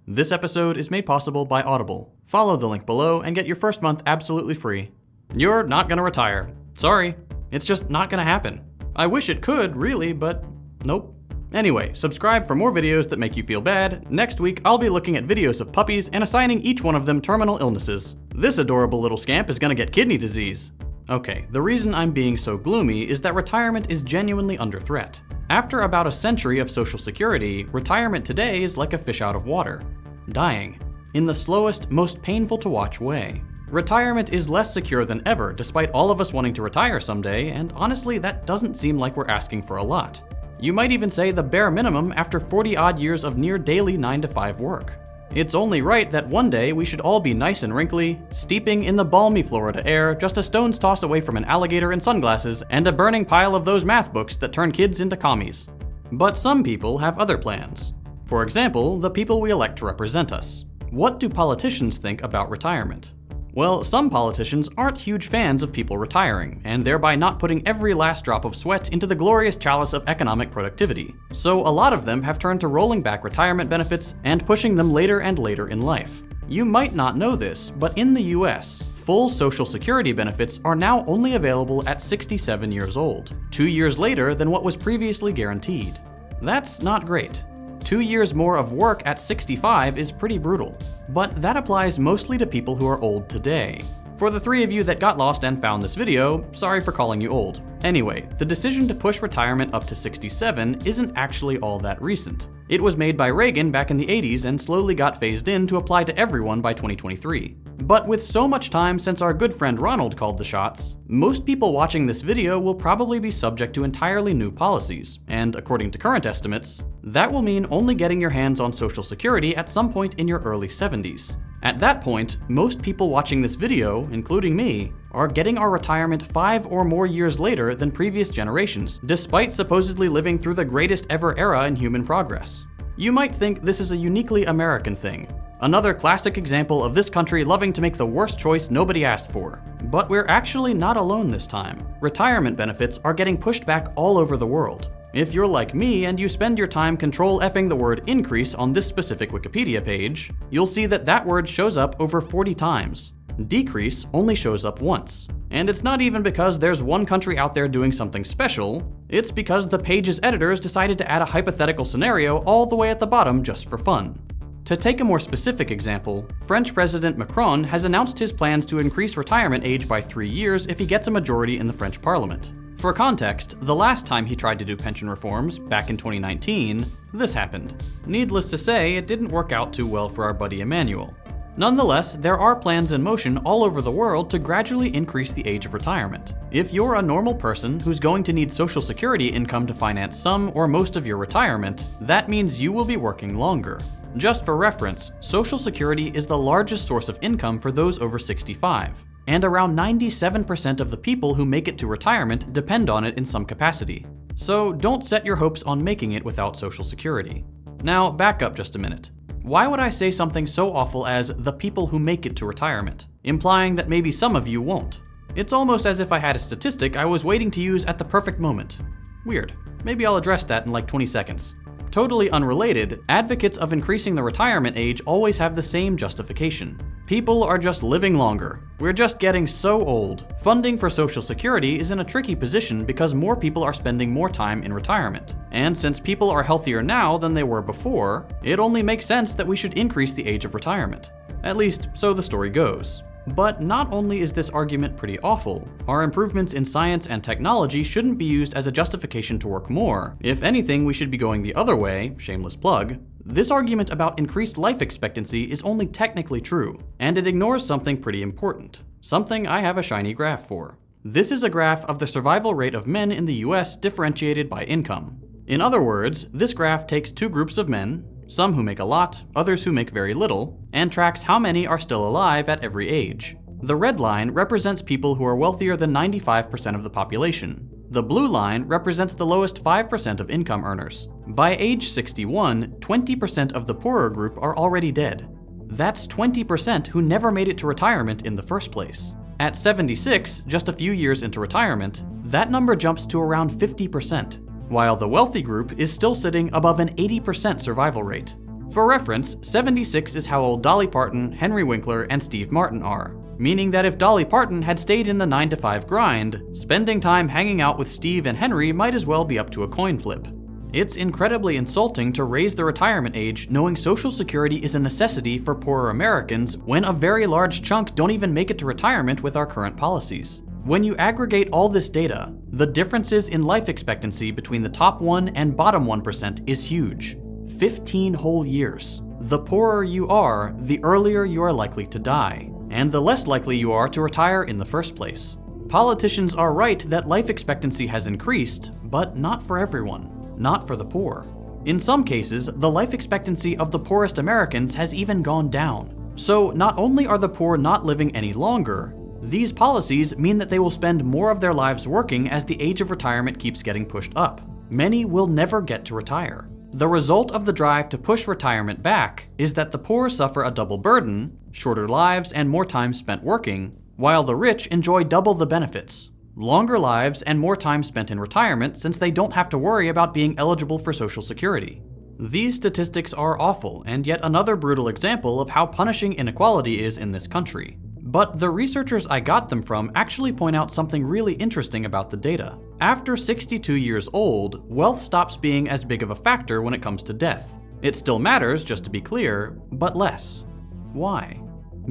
This episode is made possible by Audible. Follow the link below and get your first month absolutely free. You're not gonna retire. Sorry, it's just not gonna happen. I wish it could, really, but nope. Anyway, subscribe for more videos that make you feel bad. Next week, I'll be looking at videos of puppies and assigning each one of them terminal illnesses. This adorable little scamp is gonna get kidney disease. Okay, the reason I'm being so gloomy is that retirement is genuinely under threat. After about a century of Social Security, retirement today is like a fish out of water. Dying. In the slowest, most painful to watch way. Retirement is less secure than ever, despite all of us wanting to retire someday, and honestly, that doesn't seem like we're asking for a lot. You might even say the bare minimum after 40-odd years of near daily 9-to-5 work. It's only right that one day we should all be nice and wrinkly, steeping in the balmy Florida air, just a stone's toss away from an alligator in sunglasses and a burning pile of those math books that turn kids into commies. But some people have other plans. For example, the people we elect to represent us. What do politicians think about retirement? Well, some politicians aren't huge fans of people retiring, and thereby not putting every last drop of sweat into the glorious chalice of economic productivity. So a lot of them have turned to rolling back retirement benefits and pushing them later and later in life. You might not know this, but in the US, full Social Security benefits are now only available at 67 years old, 2 years later than what was previously guaranteed. That's not great. 2 years more of work at 65 is pretty brutal, but that applies mostly to people who are old today. For the 3 of you that got lost and found this video, sorry for calling you old. Anyway, the decision to push retirement up to 67 isn't actually all that recent. It was made by Reagan back in the 80s and slowly got phased in to apply to everyone by 2023. But with so much time since our good friend Ronald called the shots, most people watching this video will probably be subject to entirely new policies, and according to current estimates, that will mean only getting your hands on Social Security at some point in your early 70s. At that point, most people watching this video, including me, are getting our retirement 5 or more years later than previous generations, despite supposedly living through the greatest ever era in human progress. You might think this is a uniquely American thing. Another classic example of this country loving to make the worst choice nobody asked for. But we're actually not alone this time. Retirement benefits are getting pushed back all over the world. If you're like me and you spend your time control-Fing the word increase on this specific Wikipedia page, you'll see that that word shows up over 40 times. Decrease only shows up once. And it's not even because there's one country out there doing something special, it's because the page's editors decided to add a hypothetical scenario all the way at the bottom just for fun. To take a more specific example, French President Macron has announced his plans to increase retirement age by 3 years if he gets a majority in the French Parliament. For context, the last time he tried to do pension reforms, back in 2019, this happened. Needless to say, it didn't work out too well for our buddy Emmanuel. Nonetheless, there are plans in motion all over the world to gradually increase the age of retirement. If you're a normal person who's going to need Social Security income to finance some or most of your retirement, that means you will be working longer. Just for reference, Social Security is the largest source of income for those over 65, and around 97% of the people who make it to retirement depend on it in some capacity. So don't set your hopes on making it without Social Security. Now, back up just a minute. Why would I say something so awful as the people who make it to retirement, implying that maybe some of you won't? It's almost as if I had a statistic I was waiting to use at the perfect moment. Weird. Maybe I'll address that in like 20 seconds. Totally unrelated, advocates of increasing the retirement age always have the same justification. People are just living longer. We're just getting so old. Funding for Social Security is in a tricky position because more people are spending more time in retirement. And since people are healthier now than they were before, it only makes sense that we should increase the age of retirement. At least, so the story goes. But not only is this argument pretty awful, our improvements in science and technology shouldn't be used as a justification to work more. If anything, we should be going the other way, shameless plug. This argument about increased life expectancy is only technically true, and it ignores something pretty important. Something I have a shiny graph for. This is a graph of the survival rate of men in the US differentiated by income. In other words, this graph takes 2 groups of men, some who make a lot, others who make very little, and tracks how many are still alive at every age. The red line represents people who are wealthier than 95% of the population. The blue line represents the lowest 5% of income earners. By age 61, 20% of the poorer group are already dead. That's 20% who never made it to retirement in the first place. At 76, just a few years into retirement, that number jumps to around 50%, while the wealthy group is still sitting above an 80% survival rate. For reference, 76 is how old Dolly Parton, Henry Winkler, and Steve Martin are, meaning that if Dolly Parton had stayed in the 9-to-5 grind, spending time hanging out with Steve and Henry might as well be up to a coin flip. It's incredibly insulting to raise the retirement age knowing Social Security is a necessity for poorer Americans when a very large chunk don't even make it to retirement with our current policies. When you aggregate all this data, the differences in life expectancy between the top 1% and bottom 1% is huge. 15 whole years. The poorer you are, the earlier you are likely to die, and the less likely you are to retire in the first place. Politicians are right that life expectancy has increased, but not for everyone. Not for the poor. In some cases, the life expectancy of the poorest Americans has even gone down. So not only are the poor not living any longer, these policies mean that they will spend more of their lives working as the age of retirement keeps getting pushed up. Many will never get to retire. The result of the drive to push retirement back is that the poor suffer a double burden, shorter lives and more time spent working, while the rich enjoy double the benefits. Longer lives and more time spent in retirement since they don't have to worry about being eligible for Social Security. These statistics are awful and yet another brutal example of how punishing inequality is in this country. But the researchers I got them from actually point out something really interesting about the data. After 62 years old, wealth stops being as big of a factor when it comes to death. It still matters, just to be clear, but less. Why?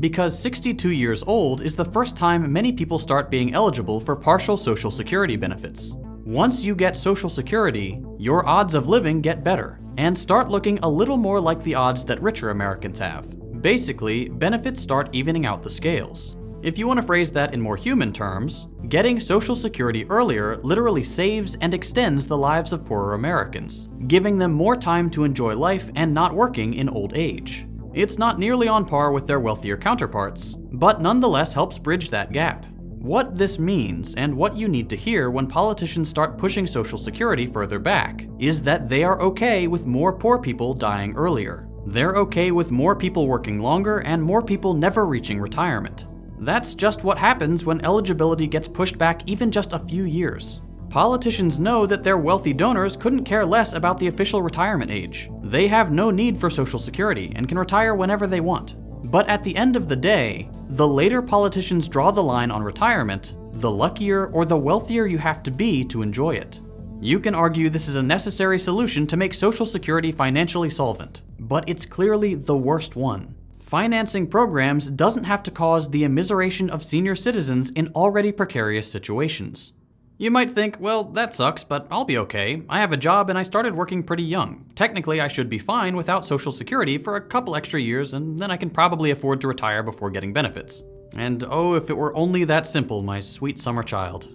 Because 62 years old is the first time many people start being eligible for partial Social Security benefits. Once you get Social Security, your odds of living get better, and start looking a little more like the odds that richer Americans have. Basically, benefits start evening out the scales. If you want to phrase that in more human terms, getting Social Security earlier literally saves and extends the lives of poorer Americans, giving them more time to enjoy life and not working in old age. It's not nearly on par with their wealthier counterparts, but nonetheless helps bridge that gap. What this means, and what you need to hear when politicians start pushing Social Security further back, is that they are okay with more poor people dying earlier. They're okay with more people working longer and more people never reaching retirement. That's just what happens when eligibility gets pushed back even just a few years. Politicians know that their wealthy donors couldn't care less about the official retirement age. They have no need for Social Security and can retire whenever they want. But at the end of the day, the later politicians draw the line on retirement, the luckier or the wealthier you have to be to enjoy it. You can argue this is a necessary solution to make Social Security financially solvent, but it's clearly the worst one. Financing programs doesn't have to cause the immiseration of senior citizens in already precarious situations. You might think, well, that sucks, but I'll be okay. I have a job and I started working pretty young. Technically, I should be fine without Social Security for a couple extra years, and then I can probably afford to retire before getting benefits. And oh, if it were only that simple, my sweet summer child.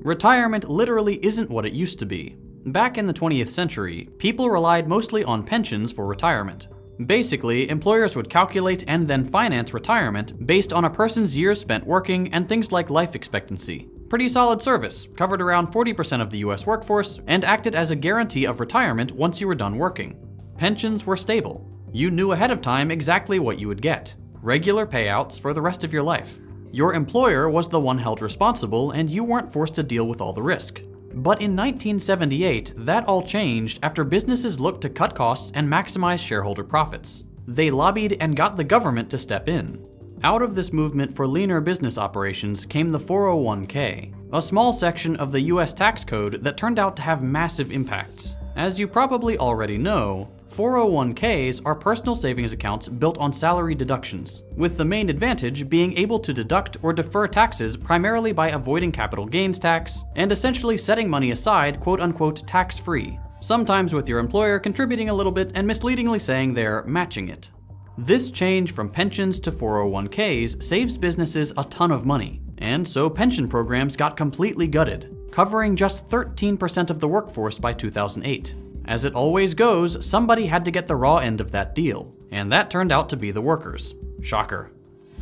Retirement literally isn't what it used to be. Back in the 20th century, people relied mostly on pensions for retirement. Basically, employers would calculate and then finance retirement based on a person's years spent working and things like life expectancy. Pretty solid service, covered around 40% of the US workforce, and acted as a guarantee of retirement once you were done working. Pensions were stable. You knew ahead of time exactly what you would get. Regular payouts for the rest of your life. Your employer was the one held responsible, and you weren't forced to deal with all the risk. But in 1978, that all changed after businesses looked to cut costs and maximize shareholder profits. They lobbied and got the government to step in. Out of this movement for leaner business operations came the 401k, a small section of the US tax code that turned out to have massive impacts. As you probably already know, 401ks are personal savings accounts built on salary deductions, with the main advantage being able to deduct or defer taxes primarily by avoiding capital gains tax and essentially setting money aside quote-unquote tax-free, sometimes with your employer contributing a little bit and misleadingly saying they're matching it. This change from pensions to 401ks saves businesses a ton of money, and so pension programs got completely gutted, covering just 13% of the workforce by 2008. As it always goes, somebody had to get the raw end of that deal, and that turned out to be the workers. Shocker.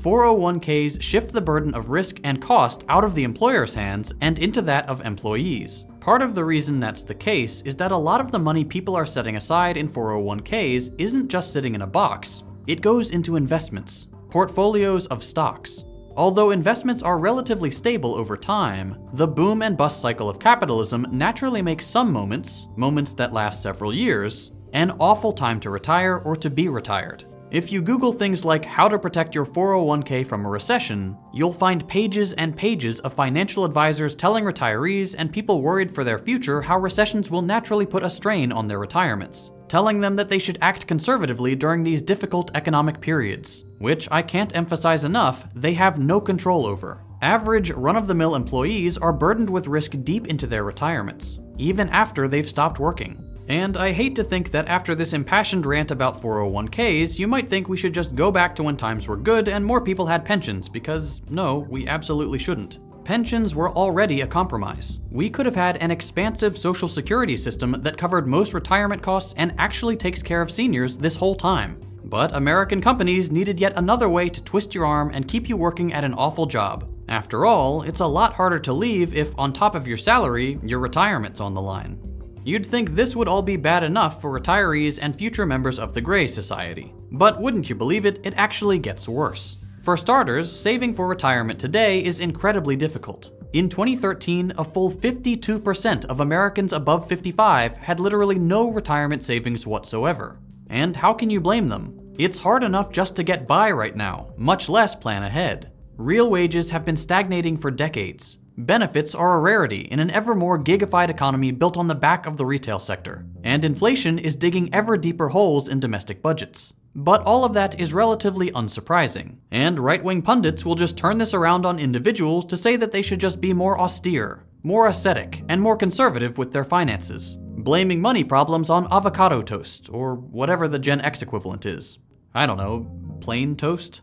401ks shift the burden of risk and cost out of the employer's hands and into that of employees. Part of the reason that's the case is that a lot of the money people are setting aside in 401ks isn't just sitting in a box. It goes into investments, portfolios of stocks. Although investments are relatively stable over time, the boom and bust cycle of capitalism naturally makes some moments that last several years, An awful time to retire or to be retired. If you Google things like how to protect your 401k from a recession, you'll find pages and pages of financial advisors telling retirees and people worried for their future how recessions will naturally put a strain on their retirements, telling them that they should act conservatively during these difficult economic periods, which I can't emphasize enough, they have no control over. Average run-of-the-mill employees are burdened with risk deep into their retirements, even after they've stopped working. And I hate to think that after this impassioned rant about 401ks, you might think we should just go back to when times were good and more people had pensions, because no, we absolutely shouldn't. Pensions were already a compromise. We could have had an expansive social security system that covered most retirement costs and actually takes care of seniors this whole time. But American companies needed yet another way to twist your arm and keep you working at an awful job. After all, it's a lot harder to leave if, on top of your salary, your retirement's on the line. You'd think this would all be bad enough for retirees and future members of the Gray Society. But wouldn't you believe it, it actually gets worse. For starters, saving for retirement today is incredibly difficult. In 2013, a full 52% of Americans above 55 had literally no retirement savings whatsoever. And how can you blame them? It's hard enough just to get by right now, much less plan ahead. Real wages have been stagnating for decades. Benefits are a rarity in an ever more gigified economy built on the back of the retail sector, and inflation is digging ever deeper holes in domestic budgets. But all of that is relatively unsurprising, and right-wing pundits will just turn this around on individuals to say that they should just be more austere, more ascetic, and more conservative with their finances, blaming money problems on avocado toast, or whatever the Gen X equivalent is. I don't know, plain toast?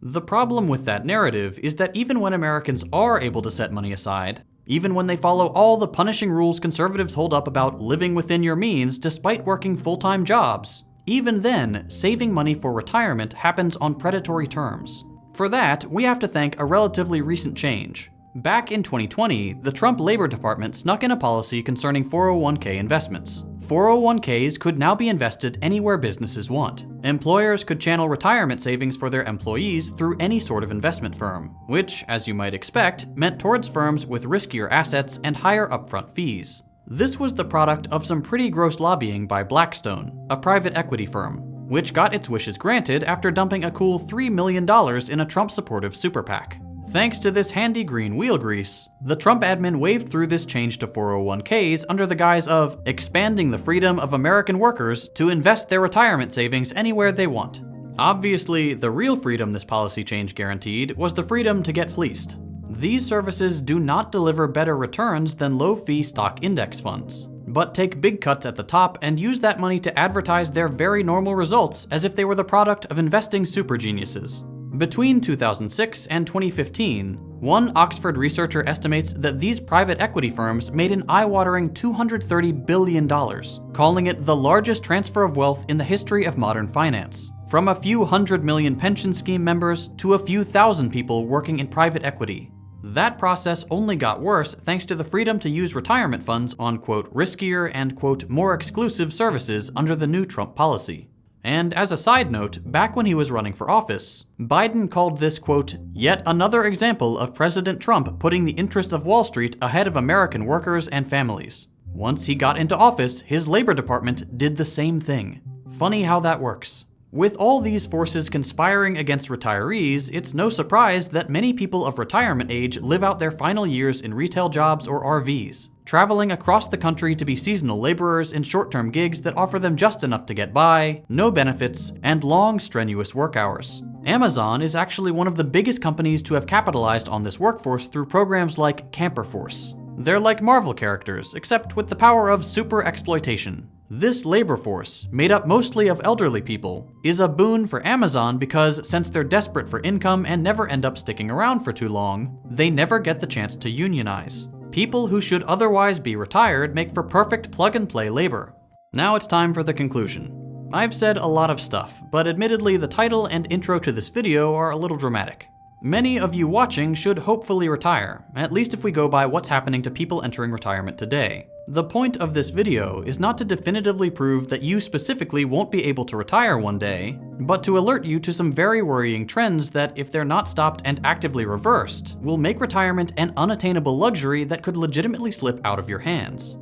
The problem with that narrative is that even when Americans are able to set money aside, even when they follow all the punishing rules conservatives hold up about living within your means despite working full-time jobs, even then, saving money for retirement happens on predatory terms. For that, we have to thank a relatively recent change. Back in 2020, the Trump Labor Department snuck in a policy concerning 401k investments. 401ks could now be invested anywhere businesses want. Employers could channel retirement savings for their employees through any sort of investment firm, which, as you might expect, meant towards firms with riskier assets and higher upfront fees. This was the product of some pretty gross lobbying by Blackstone, a private equity firm, which got its wishes granted after dumping a cool $3 million in a Trump-supportive super PAC. Thanks to this handy green wheel grease, the Trump admin waved through this change to 401ks under the guise of expanding the freedom of American workers to invest their retirement savings anywhere they want. Obviously, the real freedom this policy change guaranteed was the freedom to get fleeced. These services do not deliver better returns than low-fee stock index funds, but take big cuts at the top and use that money to advertise their very normal results as if they were the product of investing super geniuses. Between 2006 and 2015, one Oxford researcher estimates that these private equity firms made an eye-watering $230 billion, calling it the largest transfer of wealth in the history of modern finance, from a few 100 million pension scheme members to a few thousand people working in private equity. That process only got worse thanks to the freedom to use retirement funds on, quote, riskier and, quote, more exclusive services under the new Trump policy. And as a side note, back when he was running for office, Biden called this, quote, yet another example of President Trump putting the interests of Wall Street ahead of American workers and families. Once he got into office, his Labor Department did the same thing. Funny how that works. With all these forces conspiring against retirees, it's no surprise that many people of retirement age live out their final years in retail jobs or RVs, traveling across the country to be seasonal laborers in short-term gigs that offer them just enough to get by, no benefits, and long, strenuous work hours. Amazon is actually one of the biggest companies to have capitalized on this workforce through programs like Camper Force. They're like Marvel characters, except with the power of super exploitation. This labor force, made up mostly of elderly people, is a boon for Amazon because since they're desperate for income and never end up sticking around for too long, they never get the chance to unionize. People who should otherwise be retired make for perfect plug-and-play labor. Now it's time for the conclusion. I've said a lot of stuff, but admittedly the title and intro to this video are a little dramatic. Many of you watching should hopefully retire, at least if we go by what's happening to people entering retirement today. The point of this video is not to definitively prove that you specifically won't be able to retire one day, but to alert you to some very worrying trends that, if they're not stopped and actively reversed, will make retirement an unattainable luxury that could legitimately slip out of your hands.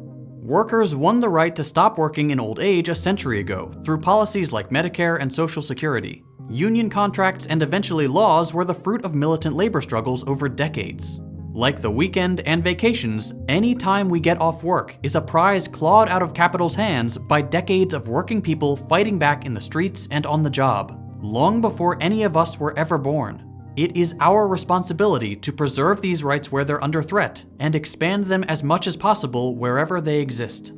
Workers won the right to stop working in old age a century ago through policies like Medicare and Social Security. Union contracts and eventually laws were the fruit of militant labor struggles over decades. Like the weekend and vacations, any time we get off work is a prize clawed out of capital's hands by decades of working people fighting back in the streets and on the job, long before any of us were ever born. It is our responsibility to preserve these rights where they're under threat and expand them as much as possible wherever they exist.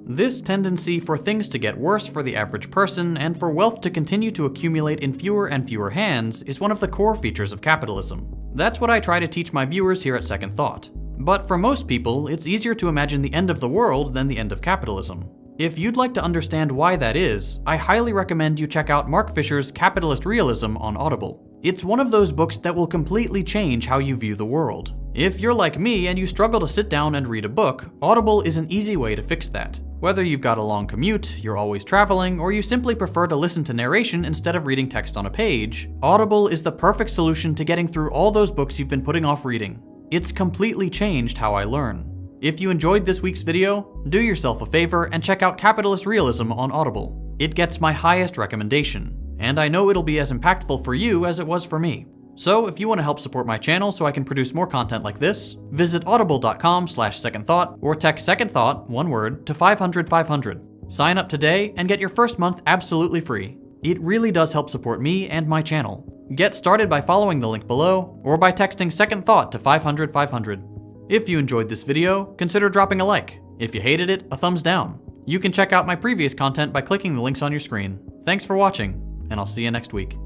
This tendency for things to get worse for the average person and for wealth to continue to accumulate in fewer and fewer hands is one of the core features of capitalism. That's what I try to teach my viewers here at Second Thought. But for most people, it's easier to imagine the end of the world than the end of capitalism. If you'd like to understand why that is, I highly recommend you check out Mark Fisher's Capitalist Realism on Audible. It's one of those books that will completely change how you view the world. If you're like me and you struggle to sit down and read a book, Audible is an easy way to fix that. Whether you've got a long commute, you're always traveling, or you simply prefer to listen to narration instead of reading text on a page, Audible is the perfect solution to getting through all those books you've been putting off reading. It's completely changed how I learn. If you enjoyed this week's video, do yourself a favor and check out Capitalist Realism on Audible. It gets my highest recommendation, and I know it'll be as impactful for you as it was for me. So if you want to help support my channel so I can produce more content like this, visit audible.com/secondthought or text Second Thought, one word, to 500-500. Sign up today and get your first month absolutely free. It really does help support me and my channel. Get started by following the link below or by texting Second Thought to 500-500. If you enjoyed this video, consider dropping a like. If you hated it, a thumbs down. You can check out my previous content by clicking the links on your screen. Thanks for watching, and I'll see you next week.